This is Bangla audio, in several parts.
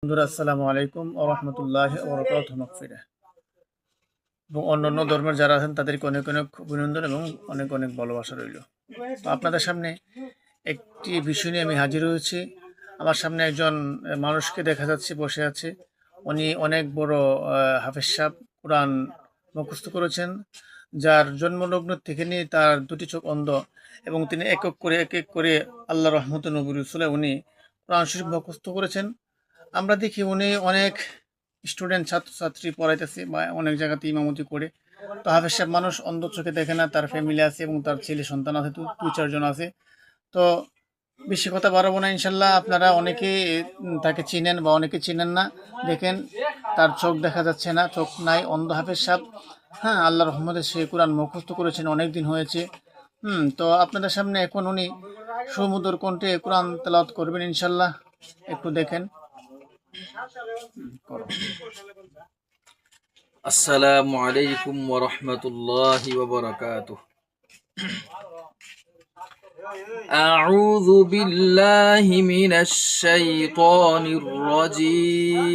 বন্ধুরা আসসালামু আলাইকুম ওয়া রাহমাতুল্লাহি ওয়া বারাকাতুহু মাগফিরাহ। এবং অন্যান্য ধর্মের যারা আছেন তাদেরকে অনেক অনেক অভিনন্দন এবং অনেক অনেক ভালোবাসা রইল। তো আপনাদের সামনে একটি বিষয় নিয়ে আমি হাজির হয়েছি। আমার সামনে একজন মানুষকে দেখা যাচ্ছে বসে আছে। উনি অনেক বড় হাফেজ সাহেব, কোরআন মুখস্থ করেছেন, যার জন্মলগ্ন থেকে নিয়ে তার দুটি চোখ অন্ধ, এবং তিনি এক এক করে আল্লাহ রহমত নবী রসুলে উনি কোরআন শরীফ মুখস্থ করেছেন। আমরা দেখি উনি অনেক স্টুডেন্ট ছাত্রছাত্রী পড়াইতেছে বা অনেক জায়গাতে ইমামতি করে। তো হাফেজ সাহেব মানুষ অন্ধ চোখে দেখে না, তার ফ্যামিলি আছে এবং তার ছেলে সন্তান আছে, দুই চারজন আছে। তো বেশি কথা বাড়াবো না, ইনশাল্লাহ আপনারা অনেকে তাকে চিনেন বা অনেকে চিনেন না। দেখেন তার চোখ দেখা যাচ্ছে না, চোখ নাই, অন্ধ হাফেজ সাহেব। হ্যাঁ, আল্লাহ রহমতে সে কোরআন মুখস্থ করেছেন, অনেক দিন হয়েছে। তো আপনাদের সামনে এখন উনি সুমধুর কণ্ঠে কোরআন তেলাওয়াত করবেন ইনশাল্লাহ, একটু দেখেন। আসসালামু আলাইকুম ওয়া রাহমাতুল্লাহি ওয়া বারাকাতুহু। আউযু বিল্লাহি মিনাশ শাইতানির রাজীম।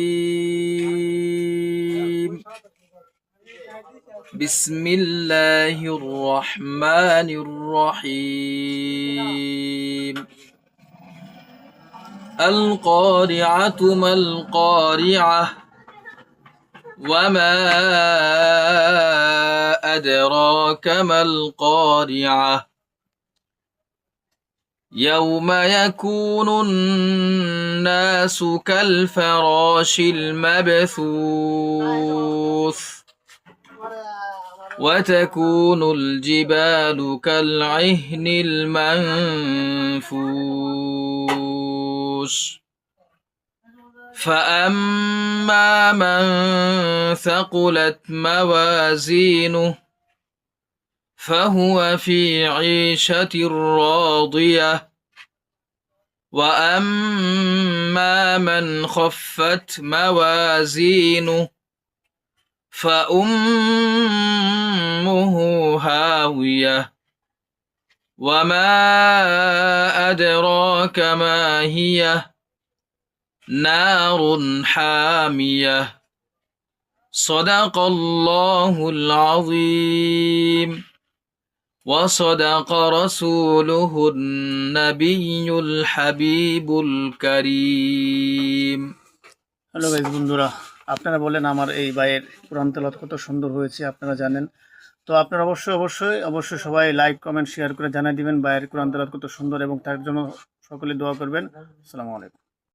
বিসমিল্লাহির রাহমানির রহিম। আল কারিআতু মাল কারিআহ وما أدراك ما القارعة يوم يكون الناس كالفراش المبثوث وتكون الجبال كالعهن المنفوش فأما من ثقلت موازينه فهو في عيشة راضية وأما من خفت موازينه فأمه هاوية وما أدراك ما هي نار حامية صدق الله العظيم وصدق رسوله النبي الحبيب الكريم। হ্যালো গাইস, বন্ধুরা আপনারা বলেন আমার এই ভাইয়ের কোরআন তেলাওয়াত কত সুন্দর হয়েছে, আপনারা জানেন। তো আপনারা অবশ্যই সবাই লাইক কমেন্ট শেয়ার করে জানিয়ে দিবেন ভাইয়ের কোরআন তেলাওয়াত কত সুন্দর, এবং তার জন্য সকলে দোয়া করবেন। আসসালামু আলাইকুম।